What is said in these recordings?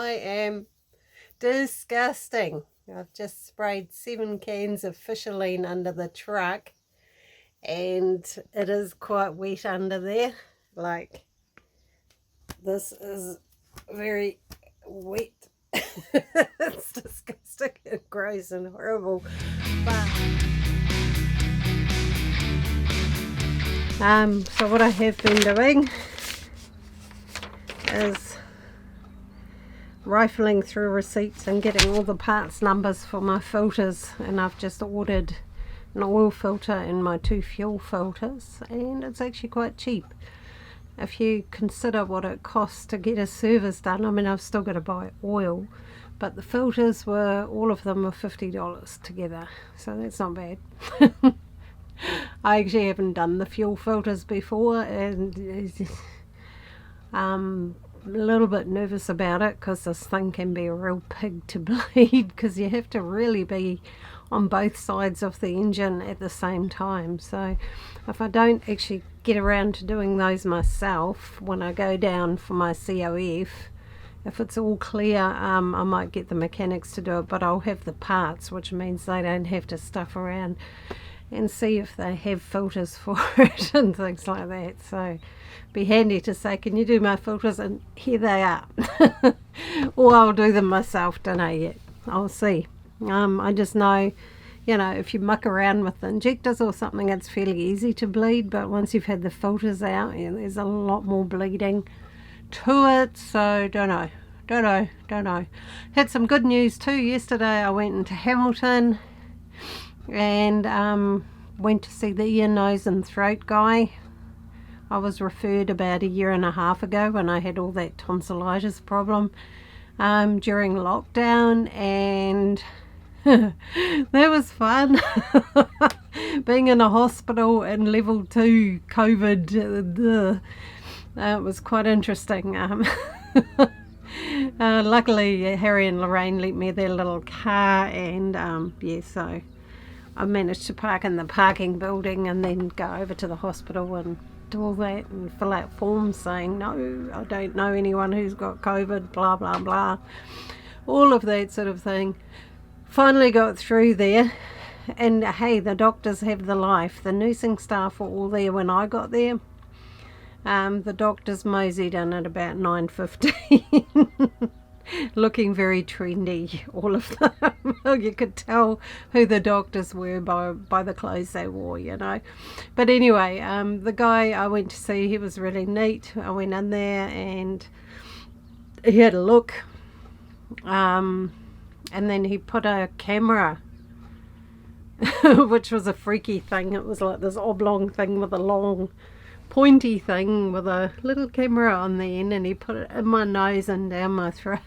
I am disgusting. I've just sprayed 7 cans of Fisherline under the truck and it is quite wet under there. Like, this is very wet. It's disgusting and gross and horrible. But so what I have been doing is rifling through receipts and getting all the parts numbers for my filters, and I've just ordered an oil filter and my 2 fuel filters, and it's actually quite cheap if you consider what it costs to get a service done. I mean, I've still got to buy oil, but the filters were, all of them were $50 together, so that's not bad. I actually haven't done the fuel filters before, and I'm a little bit nervous about it because this thing can be a real pig to bleed, because you have to really be on both sides of the engine at the same time. So if I don't actually get around to doing those myself when I go down for my COF, if it's all clear, I might get the mechanics to do it, but I'll have the parts, which means they don't have to stuff around and see if they have filters for it and things like that. So be handy to say, can you do my filters? And here they are. Or I'll do them myself, don't know yet. I'll see. I just know, you know, if you muck around with the injectors or something, it's fairly easy to bleed, but once you've had the filters out, there's a lot more bleeding to it. So don't know. Had some good news too. Yesterday I went into Hamilton and went to see the ear, nose and throat guy. I was referred about 1.5 years ago when I had all that tonsillitis problem during lockdown, and that was fun. Being in a hospital and level 2 COVID, it was quite interesting. Luckily Harry and Lorraine lent me their little car, and yeah, so I managed to park in the parking building and then go over to the hospital and do all that and fill out forms saying, no, I don't know anyone who's got COVID, blah blah blah, all of that sort of thing. Finally got through there, and hey, the doctors have the life. The nursing staff were all there when I got there. The doctors moseyed in at about 9:15. Looking very trendy, all of them. You could tell who the doctors were by the clothes they wore, you know. But anyway, the guy I went to see, he was really neat. I went in there and he had a look, and then he put a camera, which was a freaky thing. It was like this oblong thing with a long pointy thing with a little camera on the end, and he put it in my nose and down my throat,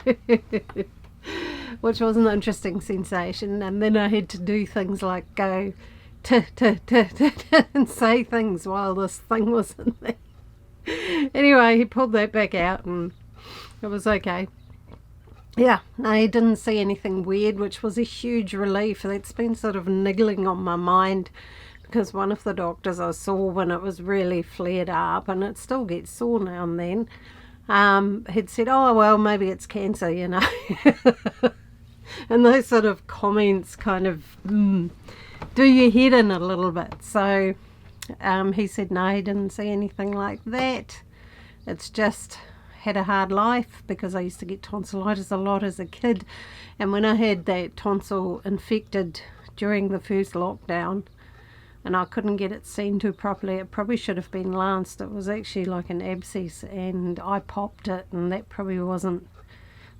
which was an interesting sensation. And then I had to do things like go and say things while this thing was in there. Anyway, he pulled that back out and it was okay. Yeah, no, he didn't see anything weird, which was a huge relief. That's been sort of niggling on my mind, because one of the doctors I saw when it was really flared up, and it still gets sore now and then, had said, oh well, maybe it's cancer, you know. And those sort of comments kind of do your head in a little bit. So he said no, he didn't see anything like that. It's just had a hard life, because I used to get tonsillitis a lot as a kid, and when I had that tonsil infected during the first lockdown and I couldn't get it seen to properly, it probably should have been lanced. It was actually like an abscess, and I popped it, and that probably wasn't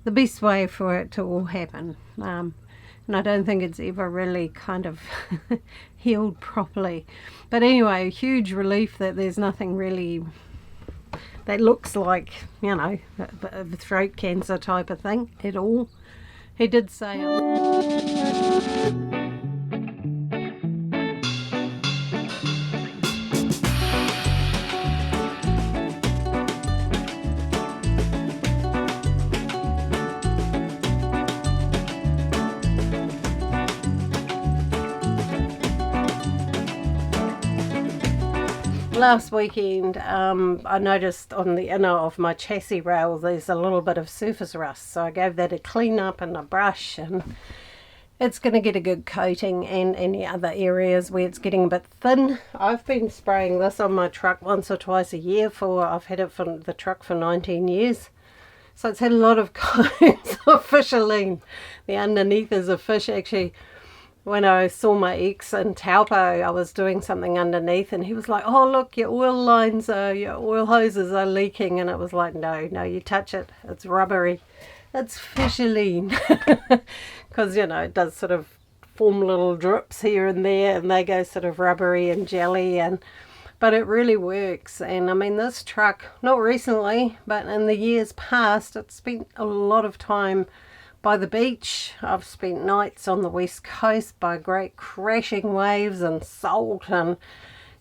the best way for it to all happen. And I don't think it's ever really kind of healed properly. But anyway, a huge relief that there's nothing really that looks like, you know, a throat cancer type of thing at all. He did say last weekend I noticed on the inner of my chassis rail there's a little bit of surface rust, so I gave that a clean up and a brush, and it's going to get a good coating. And any other areas where it's getting a bit thin, I've been spraying this on my truck once or twice a year I've had it for the truck for 19 years. So it's had a lot of coats of fisherline. The underneath is a fish. Actually, when I saw my ex in Taupo, I was doing something underneath, and he was like, oh look, your oil hoses are leaking. And it was like, no, you touch it, it's rubbery. It's fisherline. Because, it does sort of form little drips here and there, and they go sort of rubbery and jelly, but it really works. And I mean, this truck, not recently, but in the years past, it's spent a lot of time by the beach. I've spent nights on the west coast by great crashing waves and salt, and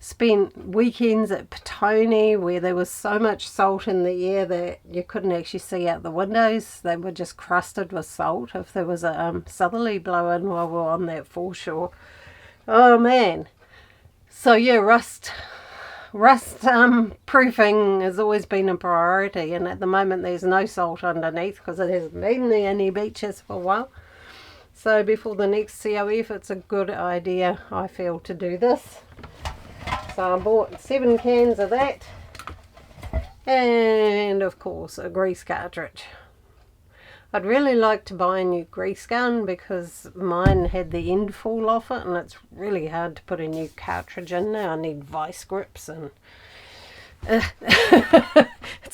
spent weekends at Petone where there was so much salt in the air that you couldn't actually see out the windows. They were just crusted with salt if there was a southerly blowing while we were on that foreshore. Oh man. So yeah, rust proofing has always been a priority, and at the moment there's no salt underneath because it hasn't been there any beaches for a while. So before the next COF, it's a good idea, I feel, to do this. So I bought 7 cans of that, and of course a grease cartridge. I'd really like to buy a new grease gun because mine had the end fall off it, and it's really hard to put a new cartridge in now. I need vice grips, and it's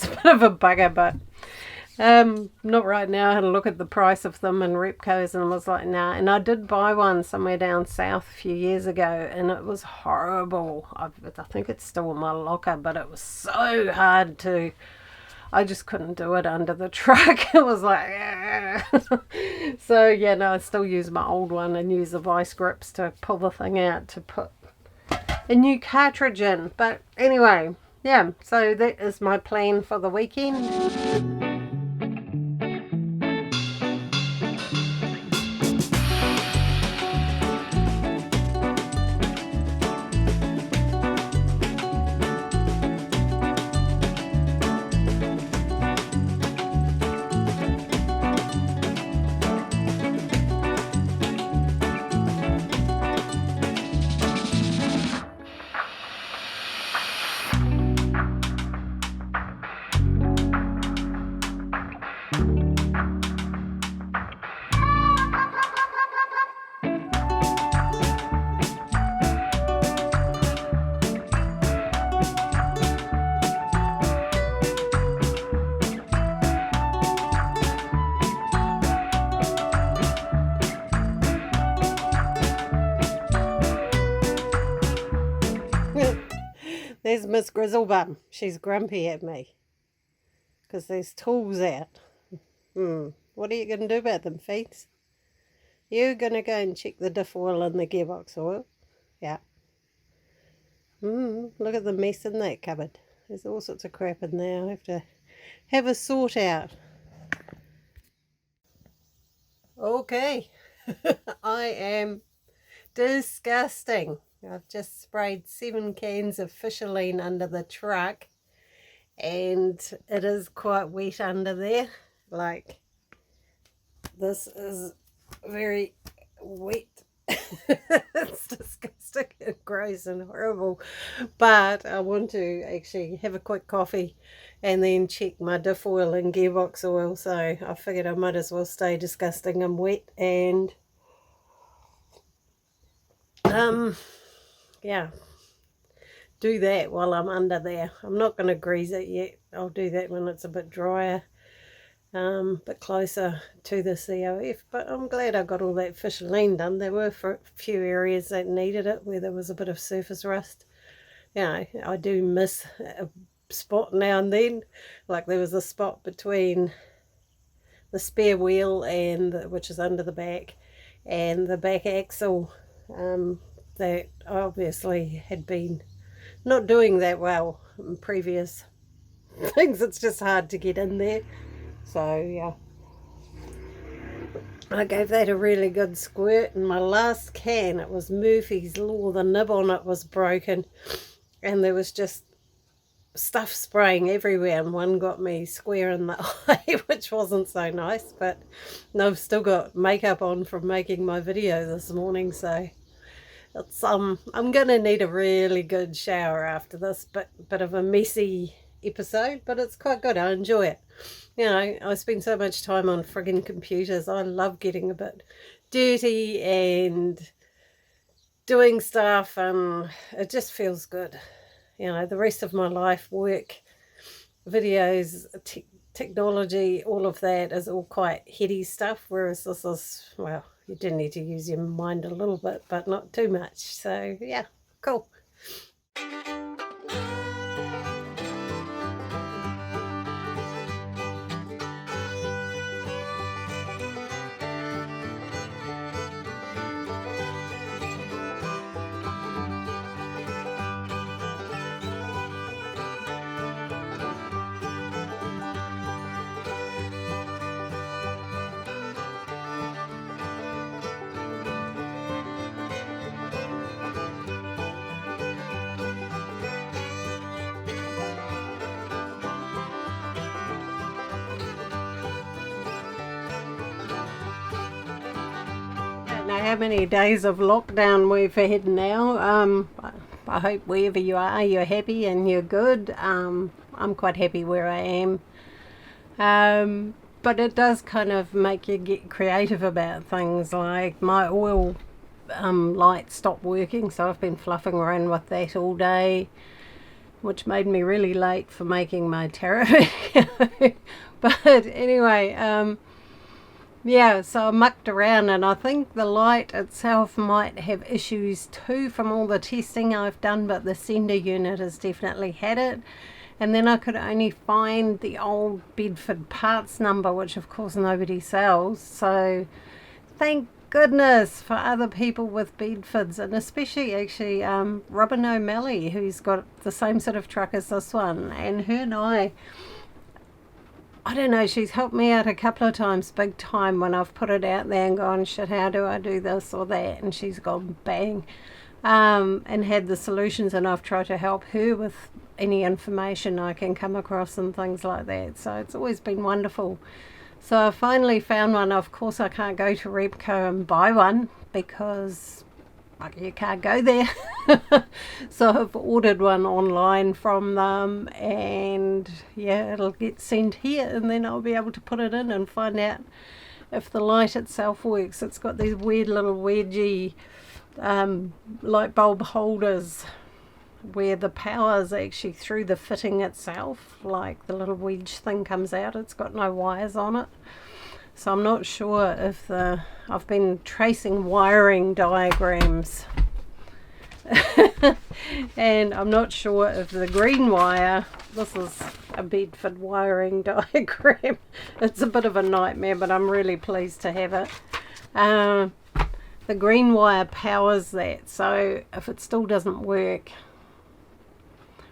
a bit of a bugger, but not right now. I had a look at the price of them in Repco's and I was like, nah. And I did buy one somewhere down south a few years ago, and it was horrible. I think it's still in my locker, but it was so hard to... I just couldn't do it under the truck. It was like, so yeah, no, I still use my old one and use the vice grips to pull the thing out to put a new cartridge in. But anyway, yeah, so that is my plan for the weekend. There's Miss Grizzlebum. She's grumpy at me because there's tools out. What are you going to do about them, Feets? You're going to go and check the diff oil and the gearbox oil? Yeah. Look at the mess in that cupboard. There's all sorts of crap in there. I have to have a sort out. Okay. I am disgusting. I've just sprayed 7 cans of fisherline under the truck, and it is quite wet under there. Like, this is very wet. It's disgusting and gross and horrible, but I want to actually have a quick coffee and then check my diff oil and gearbox oil, so I figured I might as well stay disgusting and wet and yeah, do that while I'm under there. I'm not going to grease it yet. I'll do that when it's a bit drier, bit closer to the COF. But I'm glad I got all that fisherline done. There were a few areas that needed it where there was a bit of surface rust. I do miss a spot now and then. Like there was a spot between the spare wheel and which is under the back, and the back axle, that obviously had been not doing that well in previous things. It's just hard to get in there. So yeah, I gave that a really good squirt. And my last can, it was Murphy's Law. The nib on it was broken, and there was just stuff spraying everywhere, and one got me square in the eye, which wasn't so nice. But no, I've still got makeup on from making my video this morning, so it's I'm gonna need a really good shower after this bit of a messy episode, but it's quite good. I enjoy it. You know, I spend so much time on friggin' computers. I love getting a bit dirty and doing stuff, and it just feels good. You know, the rest of my life, work, videos, technology, all of that is all quite heady stuff, whereas this is, well, you do need to use your mind a little bit, but not too much. So yeah, cool. Know how many days of lockdown we've had now. I hope wherever you are, you're happy and you're good. I'm quite happy where I am. But it does kind of make you get creative about things. Like my oil light stopped working, so I've been fluffing around with that all day, which made me really late for making my tarot video. But anyway, yeah, so I mucked around, and I think the light itself might have issues too from all the testing I've done, but the sender unit has definitely had it. And then I could only find the old Bedford parts number, which of course nobody sells. So thank goodness for other people with Bedfords, and especially actually Robin O'Malley, who's got the same sort of truck as this one. And her and I don't know, she's helped me out a couple of times, big time, when I've put it out there and gone, shit, how do I do this or that? And she's gone bang, and had the solutions, and I've tried to help her with any information I can come across and things like that. So it's always been wonderful. So I finally found one. Of course, I can't go to Repco and buy one because you can't go there. So I've ordered one online from them, and yeah, it'll get sent here, and then I'll be able to put it in and find out if the light itself works. It's got these weird little wedgy light bulb holders where the power is actually through the fitting itself, like the little wedge thing comes out. It's got no wires on it. So I'm not sure if I've been tracing wiring diagrams and I'm not sure if the green wire, this is a Bedford wiring diagram. It's a bit of a nightmare, but I'm really pleased to have it. The green wire powers that, so if it still doesn't work,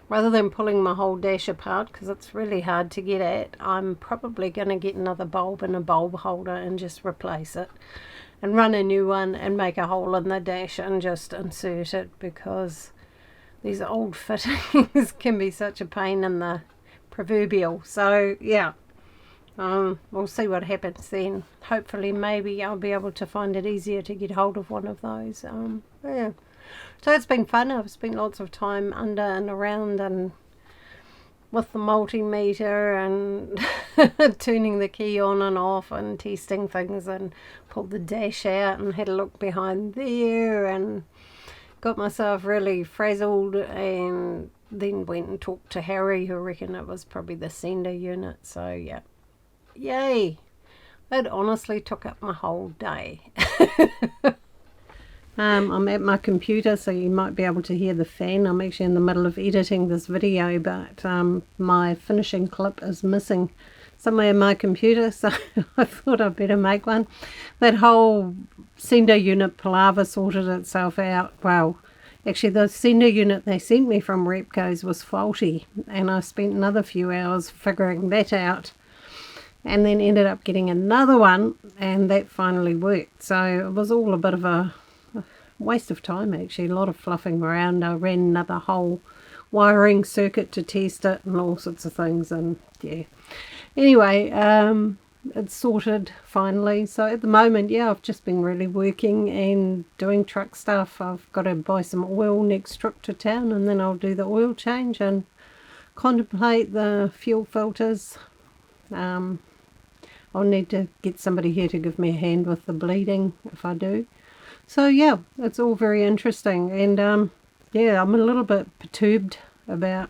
rather than pulling my whole dash apart, because it's really hard to get at, I'm probably going to get another bulb and a bulb holder and just replace it and run a new one and make a hole in the dash and just insert it, because these old fittings can be such a pain in the proverbial. So yeah, we'll see what happens then. Hopefully maybe I'll be able to find it easier to get hold of one of those. Yeah. So it's been fun. I've spent lots of time under and around and with the multimeter and turning the key on and off and testing things, and pulled the dash out and had a look behind there and got myself really frazzled, and then went and talked to Harry, who reckoned it was probably the sender unit. So yeah, yay. It honestly took up my whole day. I'm at my computer, so you might be able to hear the fan. I'm actually in the middle of editing this video, but my finishing clip is missing somewhere in my computer, so I thought I'd better make one. That whole sender unit palaver sorted itself out. Well, actually the sender unit they sent me from Repco's was faulty, and I spent another few hours figuring that out, and then ended up getting another one, and that finally worked. So it was all a bit of a waste of time, actually, a lot of fluffing around. I ran another hole wiring circuit to test it and all sorts of things. And yeah, anyway, it's sorted finally. So at the moment, yeah, I've just been really working and doing truck stuff. I've got to buy some oil next trip to town, and then I'll do the oil change and contemplate the fuel filters. I'll need to get somebody here to give me a hand with the bleeding if I do. So yeah, it's all very interesting, and yeah, I'm a little bit perturbed about.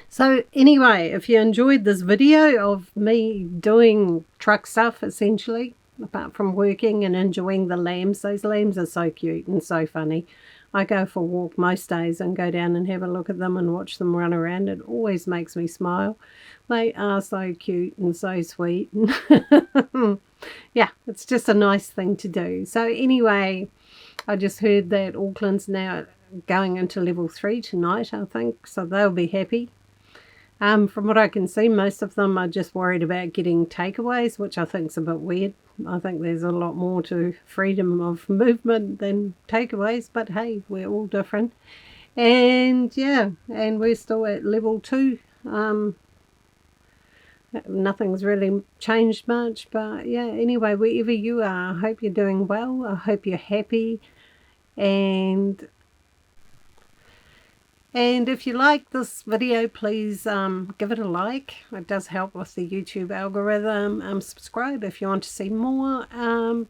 So anyway, if you enjoyed this video of me doing truck stuff, essentially, apart from working and enjoying the lambs, those lambs are so cute and so funny. I go for a walk most days and go down and have a look at them and watch them run around. It always makes me smile. They are so cute and so sweet. Yeah, it's just a nice thing to do. So anyway, I just heard that Auckland's now going into level 3 tonight, I think, so they'll be happy. From what I can see, most of them are just worried about getting takeaways, which I think is a bit weird. I think there's a lot more to freedom of movement than takeaways, but hey, we're all different. And yeah, and we're still at level 2. Nothing's really changed much, but yeah, anyway, wherever you are, I hope you're doing well. I hope you're happy. And if you like this video, please give it a like. It does help with the YouTube algorithm. Subscribe if you want to see more.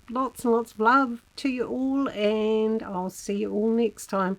Lots and lots of love to you all, and I'll see you all next time.